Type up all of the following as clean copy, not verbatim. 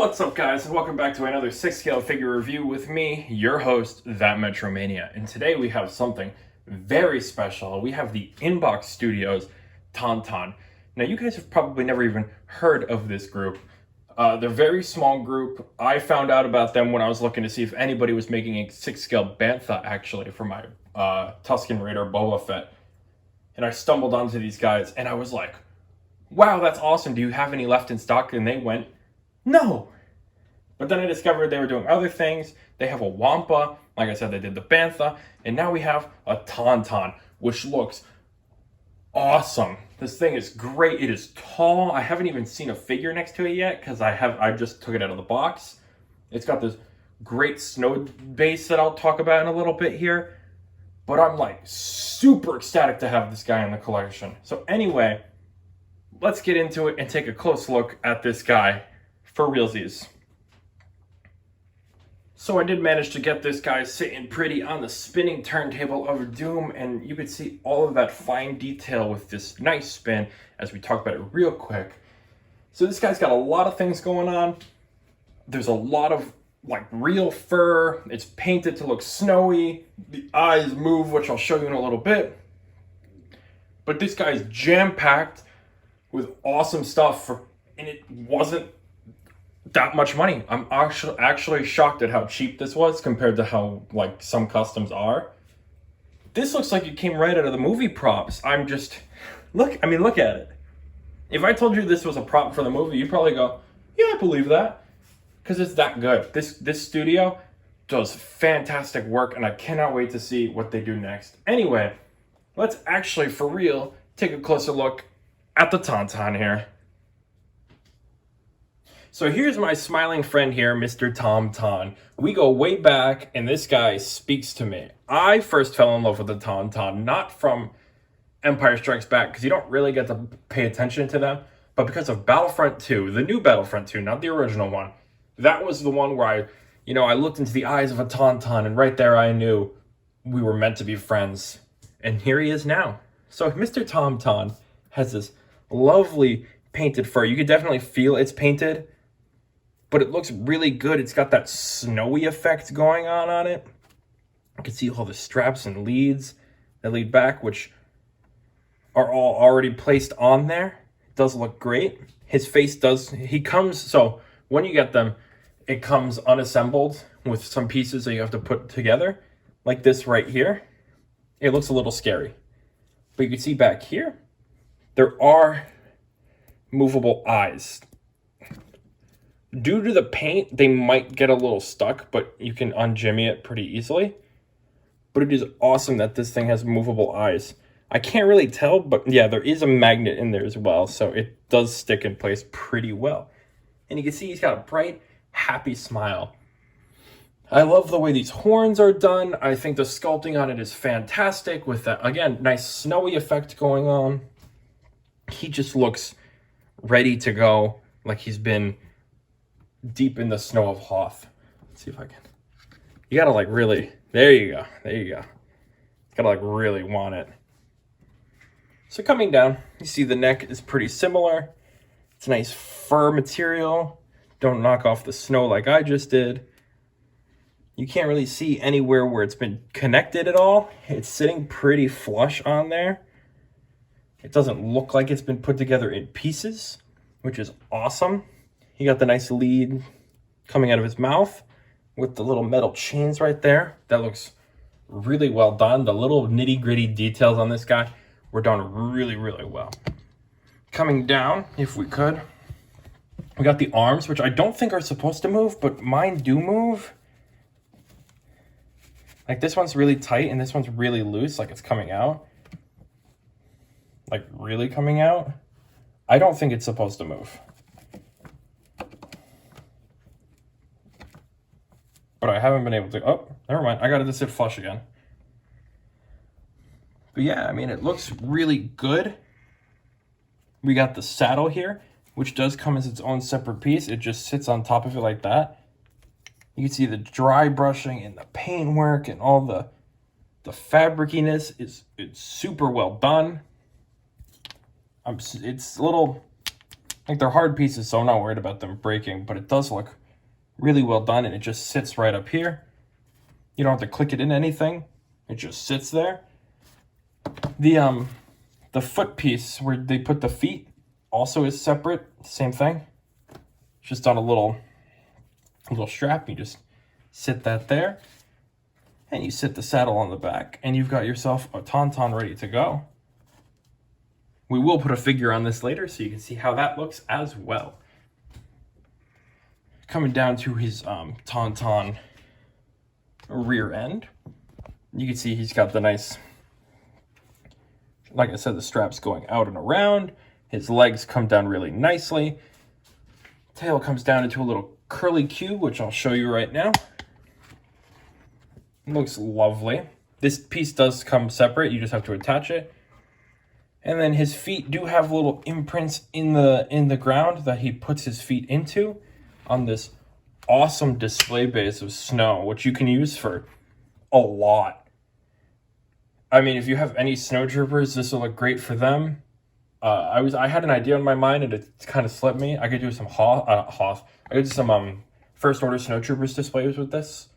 What's up, guys, and welcome back to another 6-scale figure review with me, your host, That Metro Mania. And today we have something very special. We have the Inbox Studios TaunTaun. Now, you guys have probably never even heard of this group. They're a very small group. I found out about them when I was looking to see if anybody was making a 6-scale Bantha, actually, for my Tusken Raider Boba Fett. And I stumbled onto these guys, and I was like, wow, that's awesome. Do you have any left in stock? And they went, no. But then I discovered they were doing other things. They have a Wampa. Like I said, they did the Bantha. And now we have a TaunTaun, which looks awesome. This thing is great. It is tall. I haven't even seen a figure next to it yet because I just took it out of the box. It's got this great snow base that I'll talk about in a little bit here. But I'm like super ecstatic to have this guy in the collection. So anyway, let's get into it and take a close look at this guy for realsies. So I did manage to get this guy sitting pretty on the spinning turntable of doom, and you could see all of that fine detail with this nice spin as we talk about it real quick. So this guy's got a lot of things going on. There's a lot of like real fur. It's painted to look snowy. The eyes move, which I'll show you in a little bit. But this guy's jam-packed with awesome stuff, and it wasn't that much money. I'm actually shocked at how cheap this was compared to how like some customs are. This looks like it came right out of the movie props. I'm just look at it. If I told you this was a prop for the movie, you'd probably go, yeah, I believe that, because it's that good. This studio does fantastic work, and I cannot wait to see what they do next. Anyway, let's actually for real take a closer look at the TaunTaun here. So here's my smiling friend here, Mr. TaunTaun. We go way back, and this guy speaks to me. I first fell in love with the TaunTaun, not from Empire Strikes Back, because you don't really get to pay attention to them, but because of Battlefront 2, the new Battlefront 2, not the original one. That was the one where I looked into the eyes of a TaunTaun, and right there I knew we were meant to be friends. And here he is now. So Mr. TaunTaun has this lovely painted fur. You could definitely feel it's painted, but it looks really good. It's got that snowy effect going on it. I can see all the straps and leads that lead back, which are all already placed on there. It does look great. His face so when you get them, it comes unassembled with some pieces that you have to put together, like this right here. It looks a little scary. But you can see back here, there are movable eyes. Due to the paint, they might get a little stuck, but you can unjimmy it pretty easily. But it is awesome that this thing has movable eyes. I can't really tell, but yeah, there is a magnet in there as well, so it does stick in place pretty well. And you can see he's got a bright, happy smile. I love the way these horns are done. I think the sculpting on it is fantastic with that, again, nice snowy effect going on. He just looks ready to go, like he's been deep in the snow of Hoth. Let's see if I can. You gotta like really, there you go. You gotta like really want it. So coming down, you see the neck is pretty similar. It's a nice fur material. Don't knock off the snow like I just did. You can't really see anywhere where it's been connected at all. It's sitting pretty flush on there. It doesn't look like it's been put together in pieces, which is awesome. He got the nice lead coming out of his mouth with the little metal chains right there. That looks really well done. The little nitty-gritty details on this guy were done really, really well. Coming down, if we could, we got the arms, which I don't think are supposed to move, but mine do move. Like this one's really tight and this one's really loose, like it's coming out. Like really coming out. I don't think it's supposed to move. But I haven't been able to, oh, never mind. I got it to sit flush again. But yeah, I mean, it looks really good. We got the saddle here, which does come as its own separate piece. It just sits on top of it like that. You can see the dry brushing and the paint work and all the fabrickiness it's super well done. It's a little Like, they're hard pieces, so I'm not worried about them breaking, but it does look really well done, and it just sits right up here. You don't have to click it in anything. It just sits there. The foot piece where they put the feet also is separate. Same thing. Just on a little strap. You just sit that there, and you sit the saddle on the back, and you've got yourself a TaunTaun ready to go. We will put a figure on this later so you can see how that looks as well. Coming down to his TaunTaun rear end, you can see he's got the nice, like I said, the straps going out and around. His legs come down really nicely. Tail comes down into a little curly cube, which I'll show you right now. It looks lovely. This piece does come separate. You just have to attach it. And then his feet do have little imprints in the ground that he puts his feet into on this awesome display base of snow, which you can use for a lot. I mean, if you have any snowtroopers, this will look great for them. I had an idea in my mind and it kind of slipped me. I could do some Hoth. I could do some First Order snowtroopers displays with this.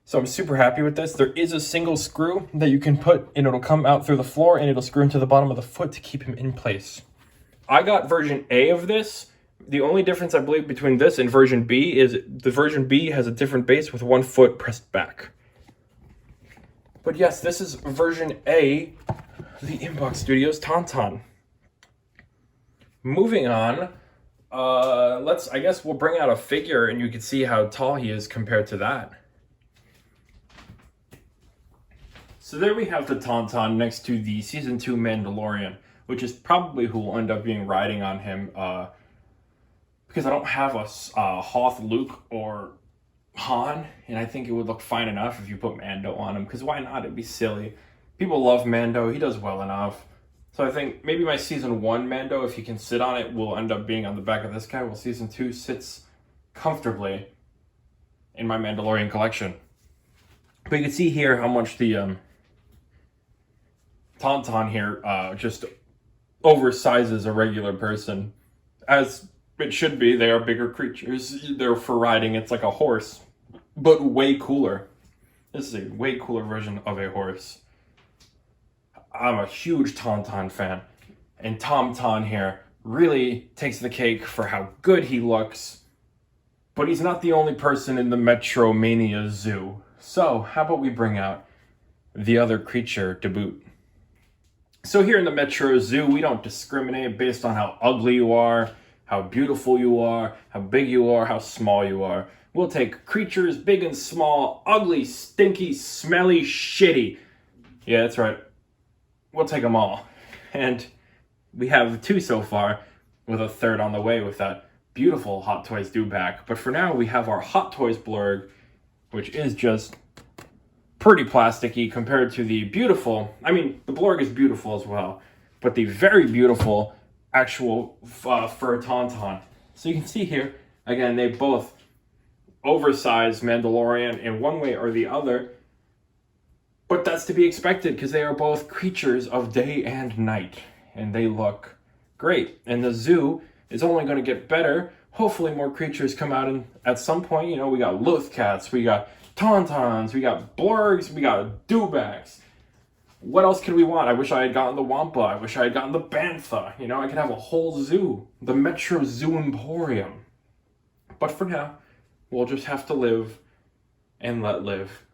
So I'm super happy with this. There is a single screw that you can put, and it'll come out through the floor, and it'll screw into the bottom of the foot to keep him in place. I got version A of this. The only difference, I believe, between this and version B is the version B has a different base with one foot pressed back. But yes, this is version A, the Inbox Studios TaunTaun. Moving on, I guess we'll bring out a figure, and you can see how tall he is compared to that. So there we have the TaunTaun next to the Season 2 Mandalorian, which is probably who will end up being riding on him, because I don't have a Hoth Luke or Han, and I think it would look fine enough if you put Mando on him, because why not? It'd be silly. People love Mando. He does well enough. So I think maybe my Season 1 Mando, if he can sit on it, will end up being on the back of this guy, while Season 2 sits comfortably in my Mandalorian collection. But you can see here how much the TaunTaun here just oversizes a regular person. As it should be, they are bigger creatures. They're for riding. It's like a horse, but way cooler. This is a way cooler version of a horse. I'm a huge TaunTaun fan, and TaunTaun here really takes the cake for how good he looks, but he's not the only person in the Metro Mania zoo. So how about we bring out the other creature to boot? So here in the Metro Zoo, we don't discriminate based on how ugly you are, how beautiful you are, how big you are, how small you are. We'll take creatures big and small, ugly, stinky, smelly, shitty. Yeah, that's right. We'll take them all. And we have 2 so far, with a 3rd on the way with that beautiful Hot Toys Dewback. But for now, we have our Hot Toys Blurg, which is just pretty plasticky compared to the beautiful, I mean, the Blurg is beautiful as well, but the very beautiful actual fur TaunTaun. So you can see here, again, they both oversized Mandalorian in one way or the other, but that's to be expected because they are both creatures of day and night, and they look great. And the zoo is only going to get better. Hopefully more creatures come out at some point. You know, we got Lothcats, we got TaunTauns, we got Blurgs, we got Dewbacks. What else could we want? I wish I had gotten the Wampa. I wish I had gotten the Bantha. You know, I could have a whole zoo. The Metro Zoo Emporium. But for now, we'll just have to live and let live.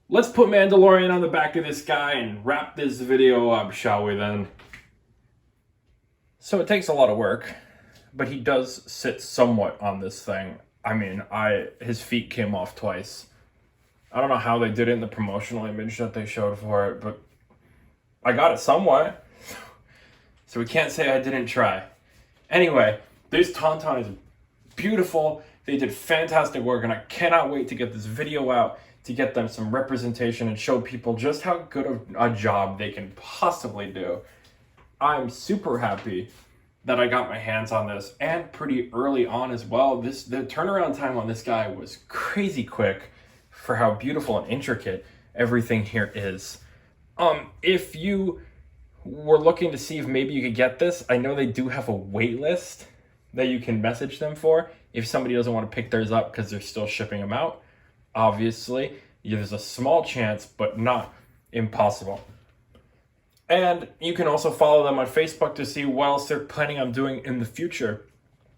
Let's put Mandalorian on the back of this guy and wrap this video up, shall we then? So it takes a lot of work, but he does sit somewhat on this thing. I mean, his feet came off twice. I don't know how they did it in the promotional image that they showed for it, but I got it somewhat. So we can't say I didn't try. Anyway, this TaunTaun is beautiful. They did fantastic work, and I cannot wait to get this video out to get them some representation and show people just how good of a job they can possibly do. I'm super happy that I got my hands on this, and pretty early on as well. The turnaround time on this guy was crazy quick for how beautiful and intricate everything here is. If you we're looking to see if maybe you could get this. I know they do have a wait list that you can message them for if somebody doesn't want to pick theirs up because they're still shipping them out. Obviously, there's a small chance, but not impossible. And you can also follow them on Facebook to see what else they're planning on doing in the future,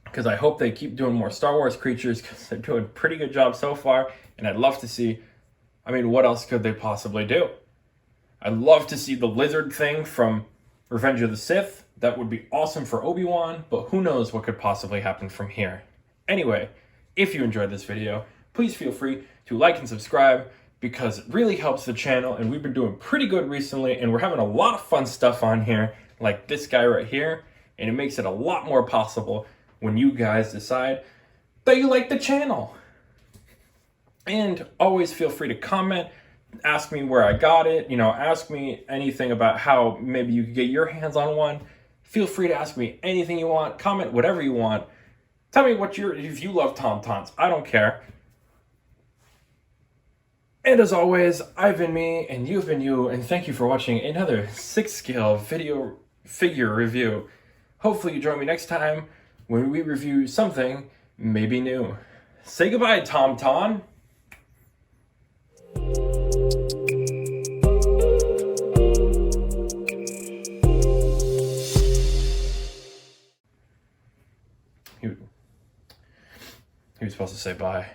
because I hope they keep doing more Star Wars creatures, because they're doing a pretty good job so far, and I'd love to see, what else could they possibly do? I'd love to see the lizard thing from Revenge of the Sith. That would be awesome for Obi-Wan, but who knows what could possibly happen from here. Anyway, if you enjoyed this video, please feel free to like and subscribe, because it really helps the channel, and we've been doing pretty good recently, and we're having a lot of fun stuff on here, like this guy right here, and it makes it a lot more possible when you guys decide that you like the channel. And always feel free to comment, ask me where I got it, ask me anything about how maybe you could get your hands on one. Feel free to ask me anything you want, comment whatever you want. Tell me if you love TaunTauns, I don't care. And as always, I've been me, and you've been you, and thank you for watching another 6-scale video figure review. Hopefully you join me next time when we review something maybe new. Say goodbye, TaunTaun. He was supposed to say bye.